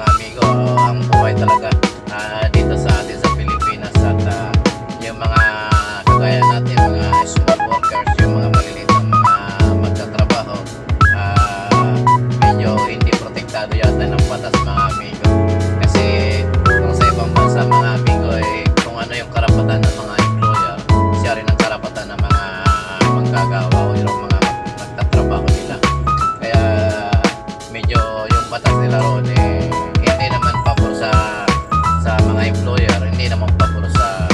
mga amigo, ang buhay talaga dito sa atin sa Pilipinas at yung mga kagaya natin, mga small workers, yung mga maliliit na mga magtatrabaho, medyo hindi protektado yata ng batas mga amigo. Kasi kung sa ibang bansa mga amigo, kung ano yung karapatan ng mga employer, siya rin ang karapatan ng mga manggagawa o yung mga magtatrabaho nila. Kaya medyo yung batas nila ron hindi naman pabor sa mga employer, hindi naman pabor sa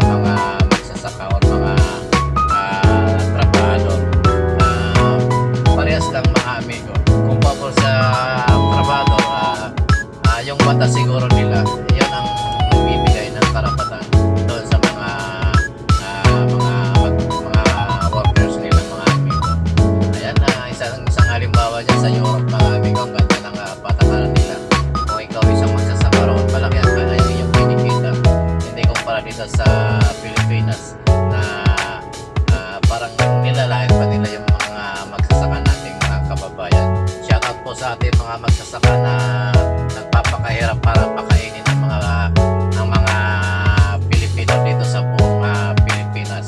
mga magsasaka o mga trabahador. Parehas lang mga amigo. Kung pabor sa trabahador, yung batas siguro nila, yun ang bibigay ng karapatan doon sa mga workers nila mga amigo. Ayan isang halimbawa dyan sa Europe mga amigo, ang ganda ng patakaran nila. Kung ikaw isang magsasaka roon, malaki ang iyong kinikita. Hindi kumpara dito sa Pilipinas na parang nilalain pa nila yung mga magsasaka nating mga kababayan. Shoutout po sa ating mga magsasaka na nagpapakahirap para pakainin ng mga Pilipino dito sa buong Pilipinas.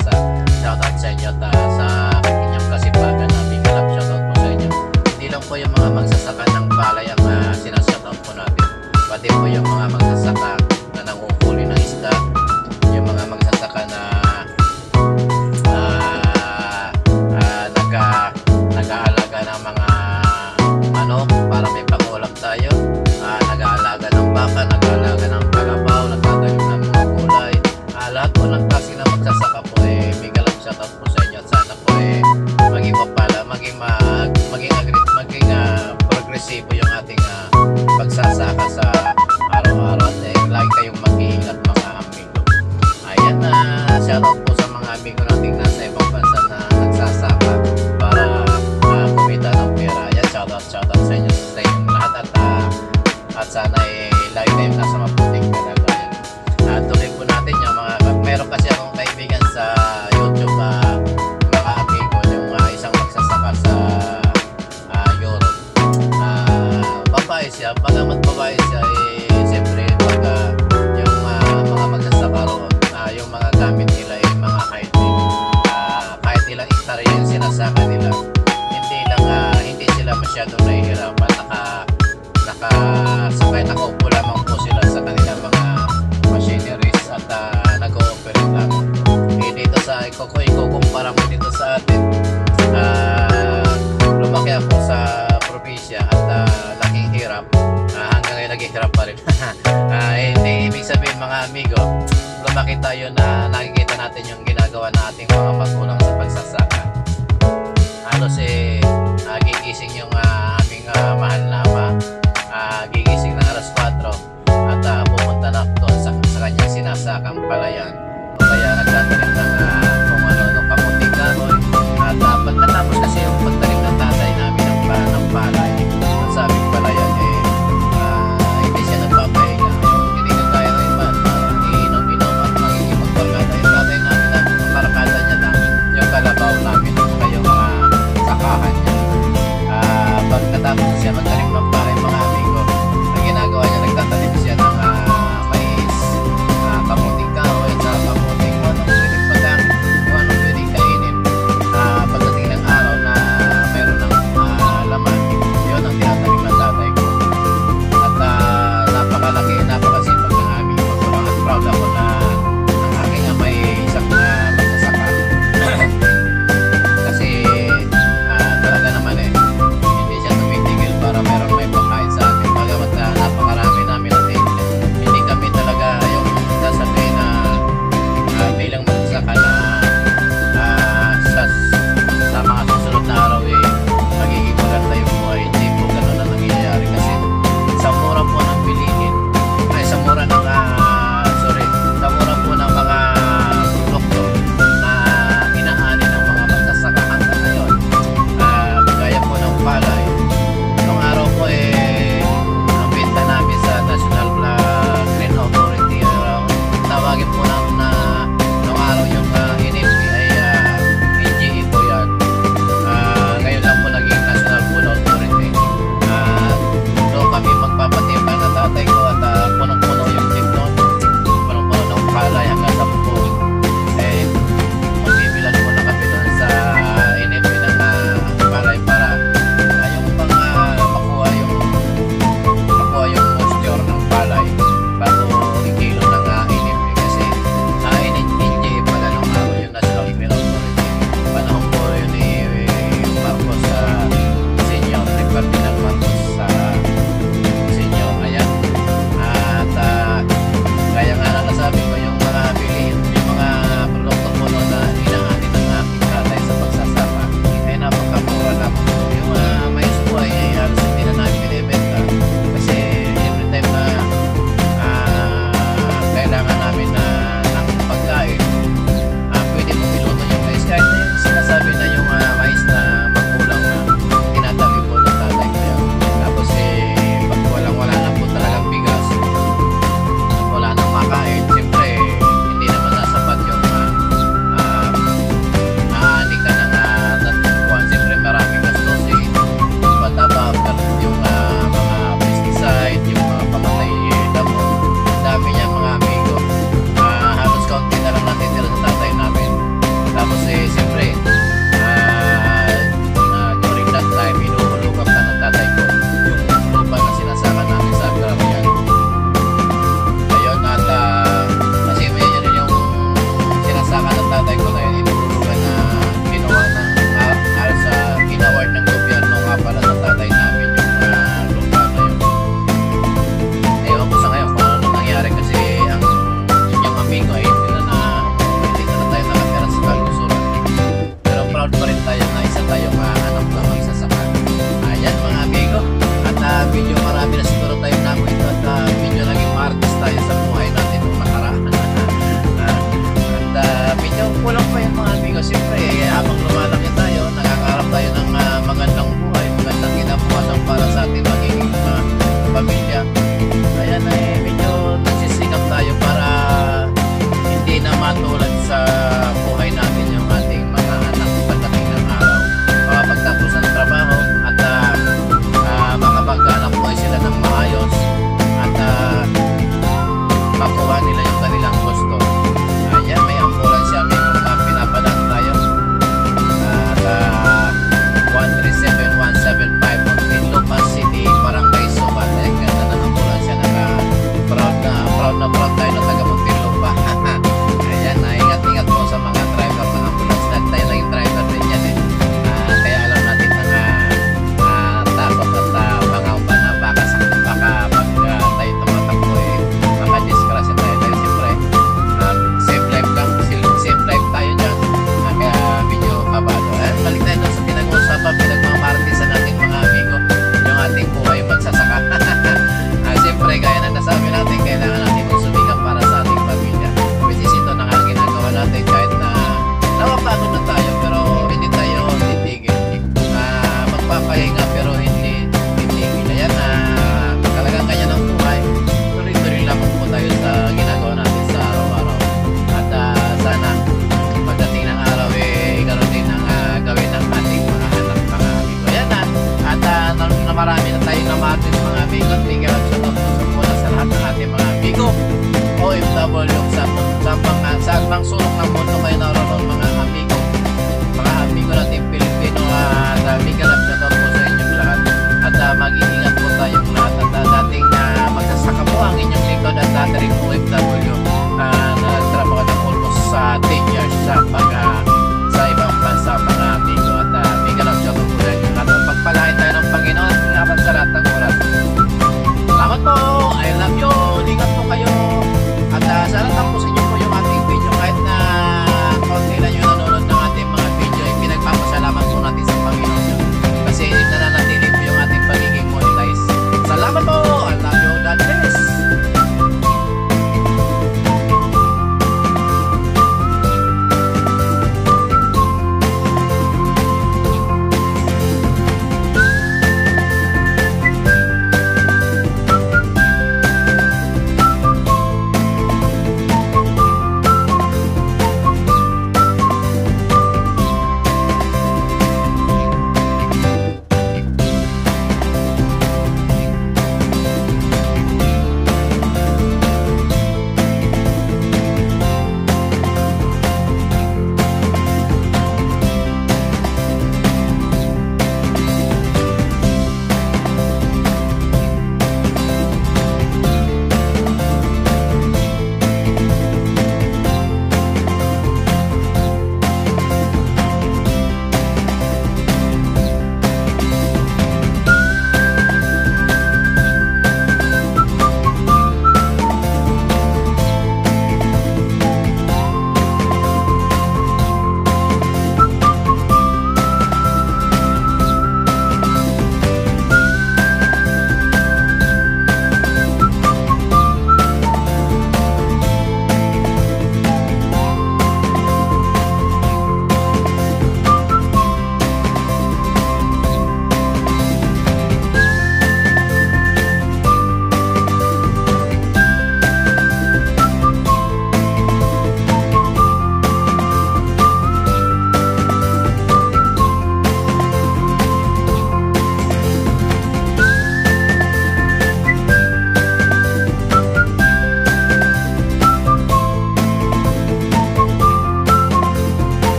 Shoutout sa inyo at sa inyong kasipagan na big love. Shoutout po sa inyo. Hindi lang po yung mga magsasaka ng palay ang sinashoutout po natin, pati po yung mga magsasaka na nanguhuli ng isda, yung mga magsasaka na nag-aalaga ng mga manok para may pangulam tayo, nag-aalaga ng baka, nag-aalaga ng kalabaw, nagtatanim ng mga gulay, lahat po ng klase na magsasaka po big love shoutout po sa inyo at sana po maging mapala, maging progresibo yung ating pagsasaka sa araw-araw at lagi kayong mag-iingat mga amigo. Ayan shoutout po sa mga amigo nating nasa ibang bansa na nagsasaka para kumita ng pera. Ayan shoutout sa inyo sa inyong lahat at sana lagi kayong nasa mabuting kalagayan. Tuloy po natin yung meron kasi akong kaibigan sa YouTube mga amigo, yung isang magsasaka sa Europe. Babae siya, pagamat babae siya siyempre pag yung mga magsasaka roon, yung mga gamit nila mga kahit ilang hektarya yung sinasaka nila, hindi sila masyadong nahihirapan. Nakaupo lamang po sila sa kanilang mga machineries at nag-ooperate lang. Dito sa ikukumpara mo dito sa atin, lumaki ako sa probinsya at laking hirap, hanggang ngayon naghihirap pa rin. Hindi ibig sabihin mga amigo, lumaki tayo na nakikita natin yung ginagawa na ating mga magulang sa pagsasaka. Halos gigising yung aming mahal na ama, gigising ng alas 4 at pupunta na doon sa kanyang sinasakang palayan.